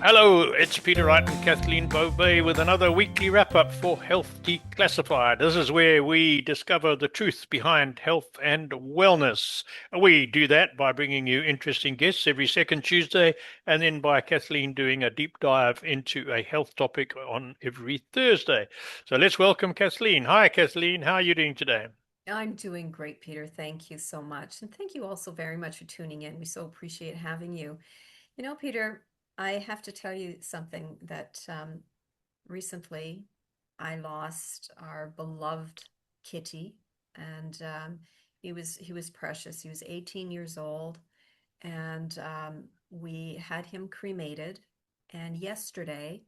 Hello, it's Peter Wright and Kathleen Beauvais with another weekly wrap up for Health Declassified. This is where we discover the truth behind health and wellness. We do that by bringing you interesting guests every second Tuesday, and then by Kathleen doing a deep dive into a health topic on every Thursday. So let's welcome Kathleen. Hi, Kathleen. How are you doing today? I'm doing great, Peter. Thank you so much. And thank you also very much for tuning in. We so appreciate having you. Peter, I have to tell you something that recently I lost our beloved Kitty, and he was precious. He was 18 years old, and we had him cremated. And yesterday,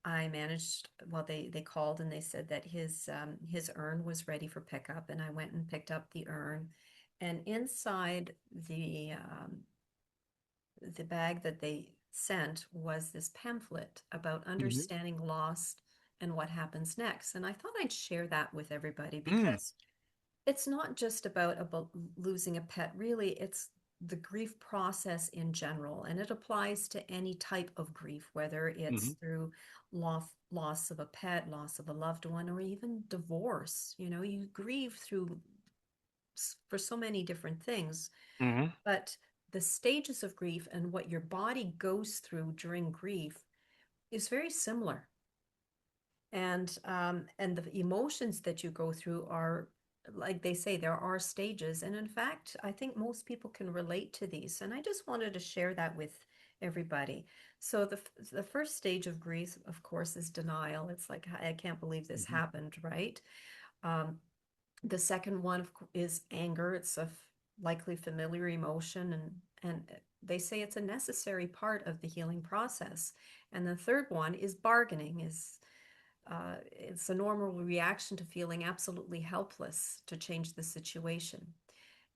I managed, well, they called and they said that his urn was ready for pickup, and I went and picked up the urn. And inside the bag that they sent was this pamphlet about Hmm. understanding loss and what happens next. And I thought I'd share that with everybody Mm, because it's not just about losing a pet, really, it's the grief process in general, and it applies to any type of grief, whether it's hmm. through loss of a pet, loss of a loved one, or even divorce. You grieve through for so many different things, Hmm. but the stages of grief and what your body goes through during grief is very similar. And the emotions that you go through are, like they say, there are stages, and in fact I think most people can relate to these, and I just wanted to share that with everybody. So the first stage of grief, of course, is denial. It's like, I can't believe this Hmm. happened, right? um, the second one is anger. It's likely familiar emotion, and they say it's a necessary part of the healing process. And the third one is bargaining. Is It's a normal reaction to feeling absolutely helpless to change the situation.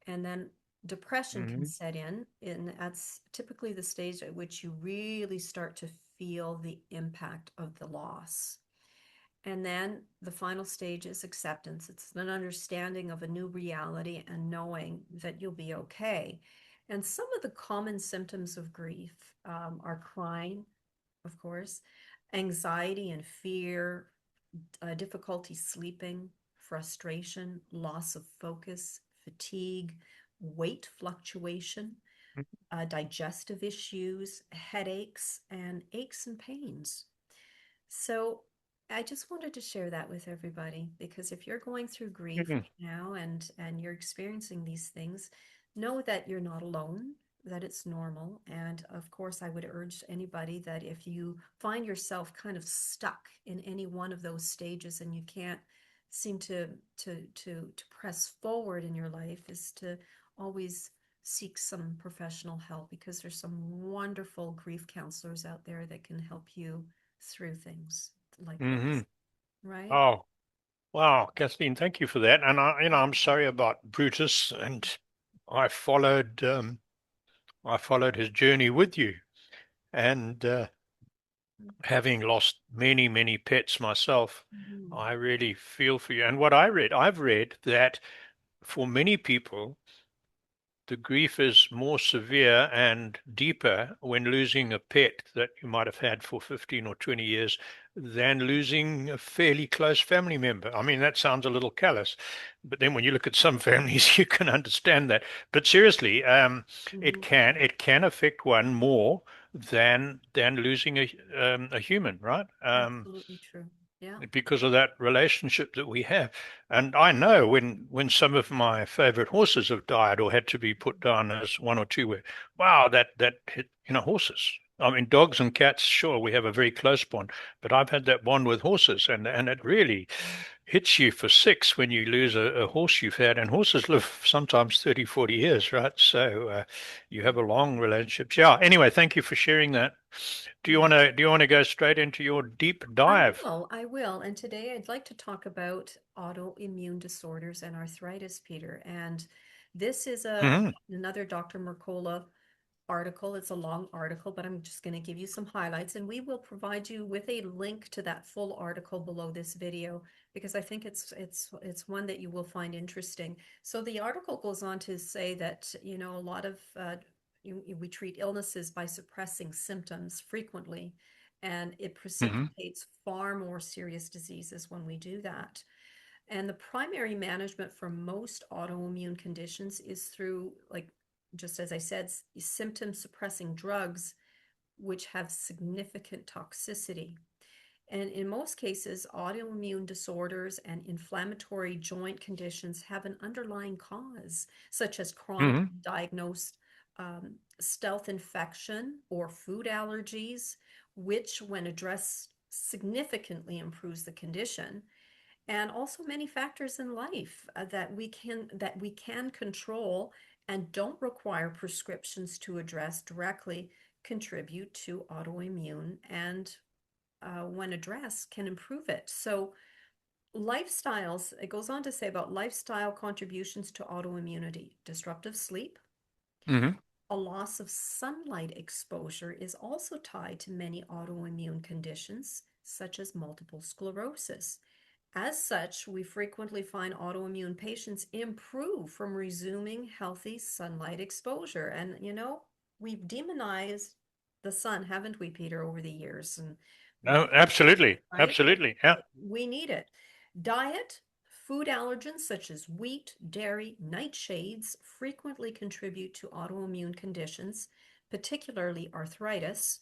And then depression can Hmm. set in, and that's typically the stage at which you really start to feel the impact of the loss. And then the final stage is acceptance. It's an understanding of a new reality and knowing that you'll be okay. And some of the common symptoms of grief are crying, of course, anxiety and fear, difficulty sleeping, frustration, loss of focus, fatigue, weight fluctuation, digestive issues, headaches, and aches and pains. So I just wanted to share that with everybody, because if you're going through grief Hmm. right now and you're experiencing these things, know that you're not alone, that it's normal. And of course, I would urge anybody that if you find yourself kind of stuck in any one of those stages and you can't seem to press forward in your life, is to always seek some professional help, because there's some wonderful grief counselors out there that can help you through things like Hmm. this, right? Oh, wow, Kathleen, thank you for that. And I'm sorry about Brutus, and I followed his journey with you, and having lost many, many pets myself, Mhm. I really feel for you. And I've read that for many people, the grief is more severe and deeper when losing a pet that you might have had for 15 or 20 years than losing a fairly close family member. I mean, that sounds a little callous, but then when you look at some families, you can understand that. But seriously, Mhm. it can affect one more than losing a human, right? Absolutely true. Yeah. Because of that relationship that we have. And I know when some of my favorite horses have died or had to be put down as one or two, where wow, that hit, horses. I mean, dogs and cats, sure, we have a very close bond, but I've had that bond with horses, and it really hits you for six when you lose a horse you've had. And horses live sometimes 30, 40 years, right? So you have a long relationship. Yeah. Anyway, thank you for sharing that. Yeah. Do you want to go straight into your deep I dive? will. I will. And today I'd like to talk about autoimmune disorders and arthritis, Peter. And this is Hmm. another Dr. Mercola article. It's a long article, but I'm just going to give you some highlights, and we will provide you with a link to that full article below this video, because I think it's one that you will find interesting. So the article goes on to say that, a lot of we treat illnesses by suppressing symptoms frequently, and it Hmm. precipitates far more serious diseases when we do that. And the primary management for most autoimmune conditions is through, like, just as I said, symptom suppressing drugs, which have significant toxicity. And in most cases, autoimmune disorders and inflammatory joint conditions have an underlying cause, such as chronic Hmm. diagnosed stealth infection or food allergies, which, when addressed, significantly improves the condition. And also many factors in life that we can control and don't require prescriptions to address directly contribute to autoimmune, and when addressed, can improve it. So, lifestyles, it goes on to say about lifestyle contributions to autoimmunity: disruptive sleep. Hmm. A loss of sunlight exposure is also tied to many autoimmune conditions, such as multiple sclerosis. As such, we frequently find autoimmune patients improve from resuming healthy sunlight exposure. And, we've demonized the sun, haven't we, Peter, over the years? And No, we, absolutely. right? Absolutely. Yeah. We need it. Diet, food allergens such as wheat, dairy, nightshades frequently contribute to autoimmune conditions, particularly arthritis.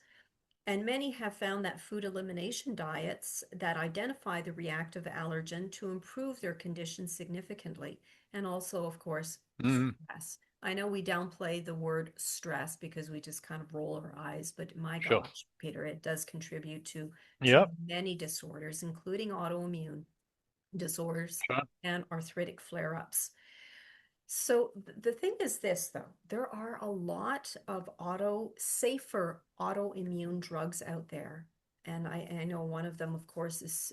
And many have found that food elimination diets that identify the reactive allergen to improve their condition significantly. And also, of course, Hmm. stress. I know we downplay the word stress because we just kind of roll our eyes, but my Sure. gosh, Peter, it does contribute to Yeah. many disorders, including autoimmune disorders Sure. and arthritic flare-ups. So the thing is this, though, there are a lot of safer autoimmune drugs out there. And I know one of them, of course, is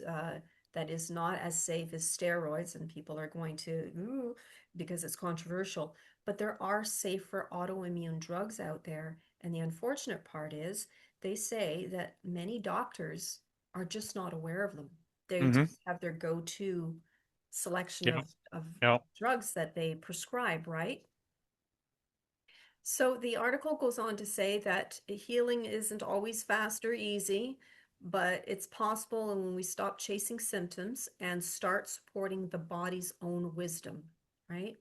that is not as safe as steroids, and people are going to, ooh, because it's controversial. But there are safer autoimmune drugs out there. And the unfortunate part is they say that many doctors are just not aware of them. They Hmm. just have their go-to selection Yeah. of Yeah. drugs that they prescribe, right? So the article goes on to say that healing isn't always fast or easy, but it's possible and when we stop chasing symptoms and start supporting the body's own wisdom, right?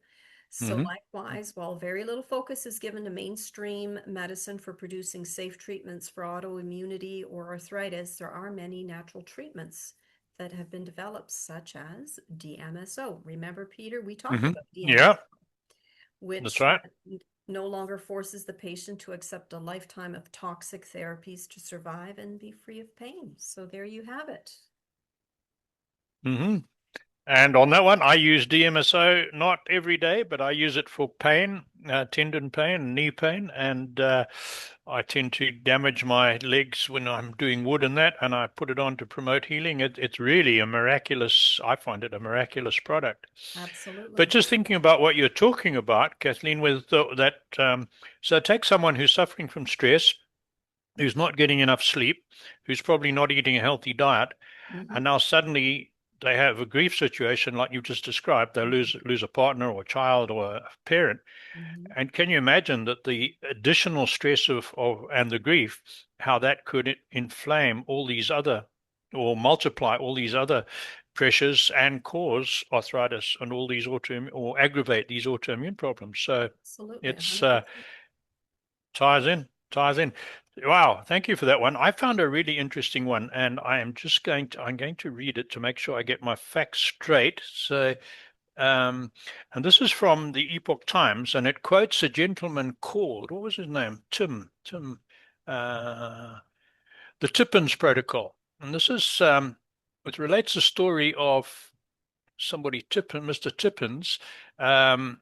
So Hmm. likewise, while very little focus is given to mainstream medicine for producing safe treatments for autoimmunity or arthritis, there are many natural treatments that have been developed, such as DMSO. Remember, Peter, we talked Hmm. about Yeah. DMSO, That's which right. no longer forces the patient to accept a lifetime of toxic therapies to survive and be free of pain. So there you have it. Hmm. And on that one, I use DMSO not every day, but I use it for pain, tendon pain, knee pain, and I tend to damage my legs when I'm doing wood and that, and I put it on to promote healing. It's really a miraculous, I find it a miraculous product. But Absolutely. just thinking about what you're talking about, Kathleen, with that, so take someone who's suffering from stress, who's not getting enough sleep, who's probably not eating a healthy diet, Mm-hmm. and now suddenly they have a grief situation like you just described. They lose a partner or a child or a parent. Mm-hmm. And can you imagine that the additional stress of and the grief, how that could inflame all these other or multiply all these other pressures and cause arthritis and all these autoimmune or aggravate these autoimmune problems. So Absolutely, it's 100%. ties in. Wow, thank you for that one. I found a really interesting one, and I'm going to read it to make sure I get my facts straight. So, and this is from the Epoch Times, and it quotes a gentleman called, what was his name? Tim, uh, the Tippins Protocol. And this is, it relates the story of somebody, Mr. Tippins, um,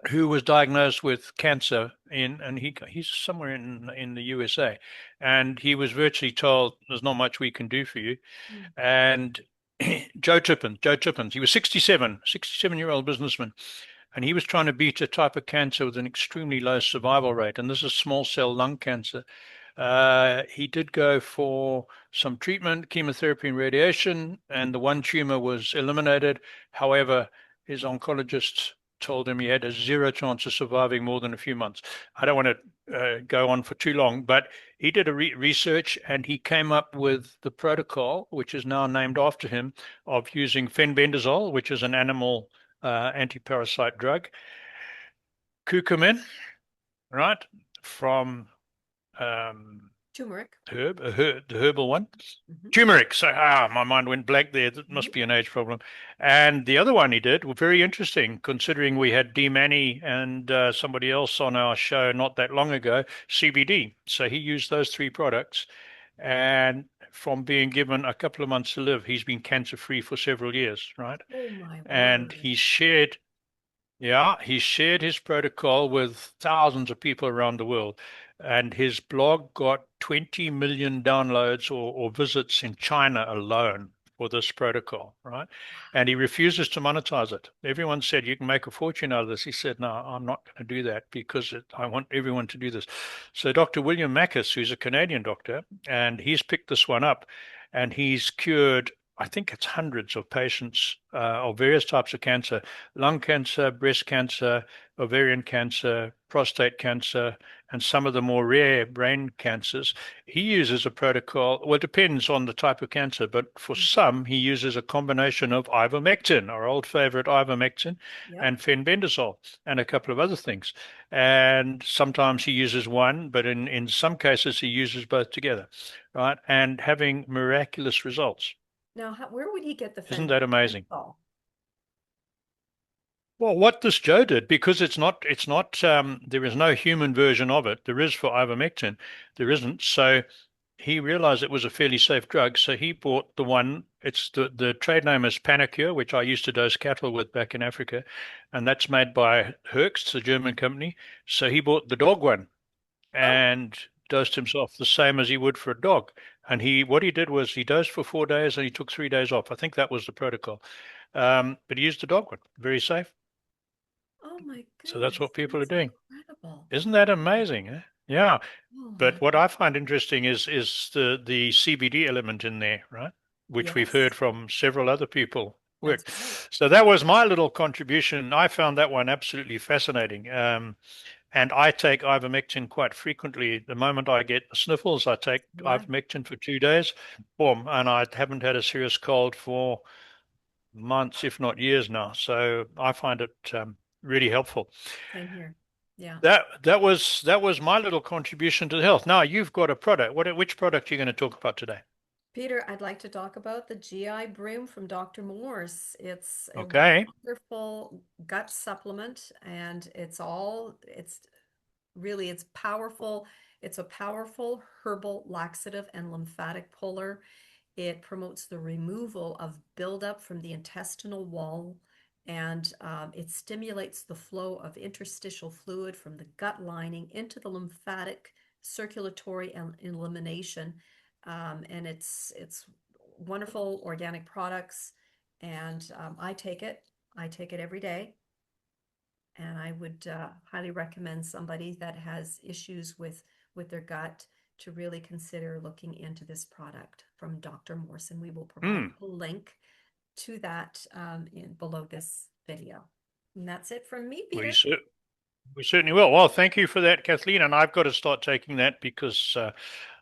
who was diagnosed with cancer and he's somewhere in the USA, and he was virtually told there's not much we can do for you. Mm. And Joe Tippins, he was 67-year-old businessman, and he was trying to beat a type of cancer with an extremely low survival rate, and this is small cell lung cancer. He did go for some treatment, chemotherapy and radiation, and the one tumor was eliminated. However, his oncologist told him he had a zero chance of surviving more than a few months. I don't want to go on for too long, but he did a research and he came up with the protocol, which is now named after him, of using fenbendazole, which is an animal anti-parasite drug, curcumin, right, from Turmeric. the herbal one. Hmm. Turmeric. So, my mind went blank there. That must be an age problem. And the other one he did, was very interesting, considering we had D. Manny and somebody else on our show not that long ago, CBD. So he used those three products. And from being given a couple of months to live, he's been cancer-free for several years, right? Oh my And word. he shared yeah, he shared his protocol with thousands of people around the world, and his blog got 20 million downloads or visits in China alone for this protocol, right? And he refuses to monetize it. Everyone said, you can make a fortune out of this. He said, no, I'm not going to do that because I want everyone to do this. So Dr. William Mackis, who's a Canadian doctor, and he's picked this one up, and he's cured, I think it's hundreds of patients of various types of cancer: lung cancer, breast cancer, ovarian cancer, prostate cancer, and some of the more rare brain cancers. He uses a protocol, well, it depends on the type of cancer, but for Mhm. some, he uses a combination of ivermectin, our old favorite ivermectin, Yep. and fenbendazole, and a couple of other things. And sometimes he uses one, but in some cases, he uses both together, right? And having miraculous results. Now, where would he get the Isn't that amazing? fentanyl? Well, what this Joe did, because there is no human version of it. There is for ivermectin, there isn't. So he realized it was a fairly safe drug. So he bought the one. It's the trade name is Panacure, which I used to dose cattle with back in Africa, and that's made by Herx, the German company. So he bought the dog one Oh, and dosed himself the same as he would for a dog. And what he did was he dosed for 4 days and he took 3 days off. I think that was the protocol. But he used the dog one, very safe. oh my So that's goodness, what people are that's doing. incredible. Isn't that amazing? Eh? Yeah. Oh But my, what I find interesting is the CBD element in there, right? Which we've heard yes, from several other people that's work. right. So that was my little contribution. I found that one absolutely fascinating. And I take ivermectin quite frequently. The moment I get the sniffles, I take Right. ivermectin for 2 days, boom, and I haven't had a serious cold for months, if not years now. So I find it really helpful. Same here. Yeah. That was my little contribution to the health. Now you've got a product. Which product are you going to talk about today? Peter, I'd like to talk about the GI Broom from Dr. Morse. It's a Okay. wonderful gut supplement, and it's really, it's powerful. It's a powerful herbal laxative and lymphatic puller. It promotes the removal of buildup from the intestinal wall, and it stimulates the flow of interstitial fluid from the gut lining into the lymphatic circulatory and elimination. And it's wonderful organic products, and I take it. I take it every day, and I would highly recommend somebody that has issues with their gut to really consider looking into this product from Dr. Morse, and we will provide Hmm. a link to that in below this video. And that's it from me, We Peter. cer- we certainly will. Well, thank you for that, Kathleen. And I've got to start taking that because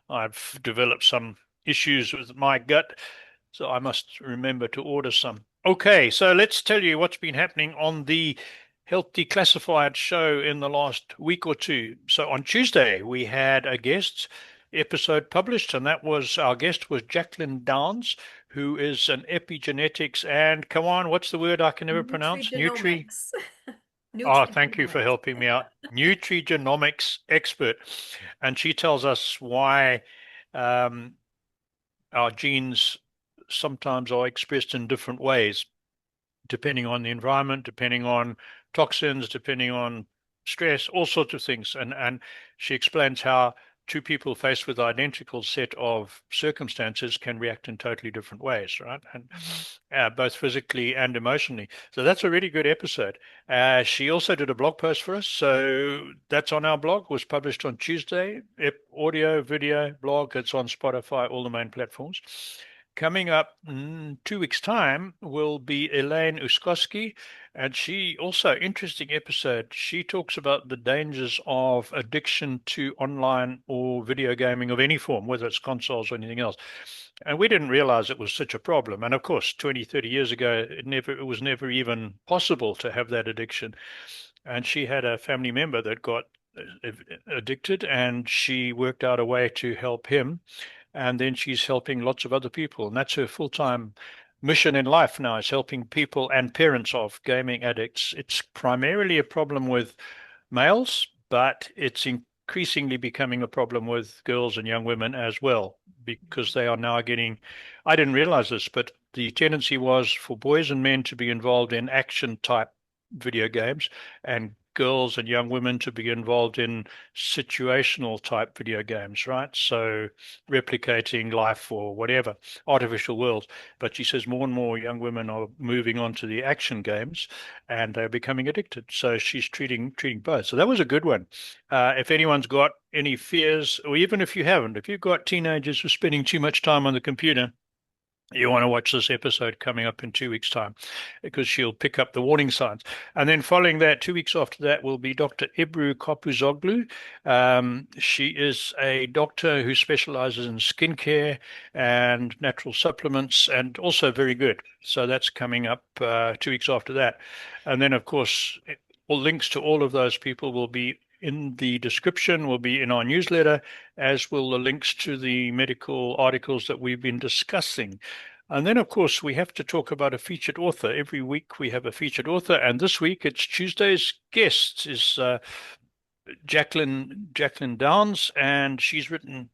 I've developed some issues with my gut, so I must remember to order some. Okay, so let's tell you what's been happening on the Health Declassified show in the last week or two. So on Tuesday, we had a guest episode published, and our guest was Jacqueline Downs, who is an epigenetics and come on, what's the word I can never pronounce? Nutrigenomics. Oh, thank you for Nutrigenomics. helping me out. Nutrigenomics expert. And she tells us why um, our genes sometimes are expressed in different ways, depending on the environment, depending on toxins, depending on stress, all sorts of things. And she explains how two people faced with identical set of circumstances can react in totally different ways, right? And Mhm. both physically and emotionally. So that's a really good episode. She also did a blog post for us. So that's on our blog, was published on Tuesday. Audio, video, blog. It's on Spotify, all the main platforms. coming up 2 weeks' time will be Elaine Uskoski, and she also, interesting episode. She talks about the dangers of addiction to online or video gaming of any form, whether it's consoles or anything else. And we didn't realize it was such a problem. And of course, 20, 30 years ago, it was never even possible to have that addiction. And she had a family member that got addicted, and she worked out a way to help him, and then she's helping lots of other people, and that's her full-time mission in life now, is helping people and parents of gaming addicts. It's primarily a problem with males, but it's increasingly becoming a problem with girls and young women as well, because they are now getting, I didn't realize this, but the tendency was for boys and men to be involved in action type video games, and girls and young women to be involved in situational type video games, right? So replicating life or whatever, artificial worlds. But she says more and more young women are moving on to the action games, and they're becoming addicted. So she's treating both. So that was a good one. If anyone's got any fears, or even if you haven't, if you've got teenagers who are spending too much time on the computer, you want to watch this episode coming up in 2 weeks' time, because she'll pick up the warning signs. And then following that, 2 weeks after that, will be Dr. Ebru Kopuzoglu. She is a doctor who specializes in skincare and natural supplements, and also very good. So that's coming up 2 weeks after that. And then, of course, all links to all of those people will be in the description, will be in our newsletter, as will the links to the medical articles that we've been discussing. And then, of course, we have to talk about a featured author. Every week we have a featured author, and this week it's Tuesday's guest is Jacqueline Downs, and she's written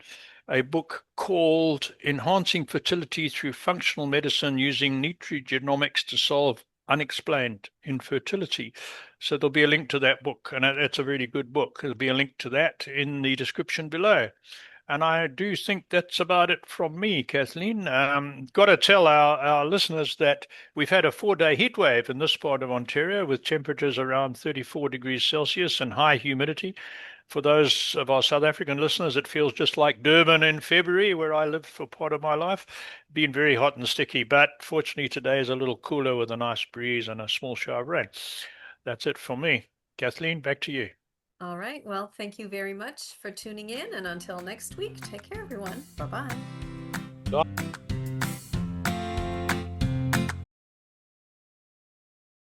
a book called Enhancing Fertility Through Functional Medicine Using Nutrigenomics to Solve Unexplained Infertility. So there'll be a link to that book, and it's a really good book. There'll be a link to that in the description below. And I do think that's about it from me, Kathleen. Got to tell our listeners that we've had a 4-day heat wave in this part of Ontario, with temperatures around 34 degrees Celsius and high humidity. For those of our South African listeners, it feels just like Durban in February, where I lived for part of my life. Been very hot and sticky, but fortunately today is a little cooler with a nice breeze and a small shower of rain. That's it for me. Kathleen, back to you. All right. Well, thank you very much for tuning in. And until next week, take care, everyone. Bye-bye. Bye.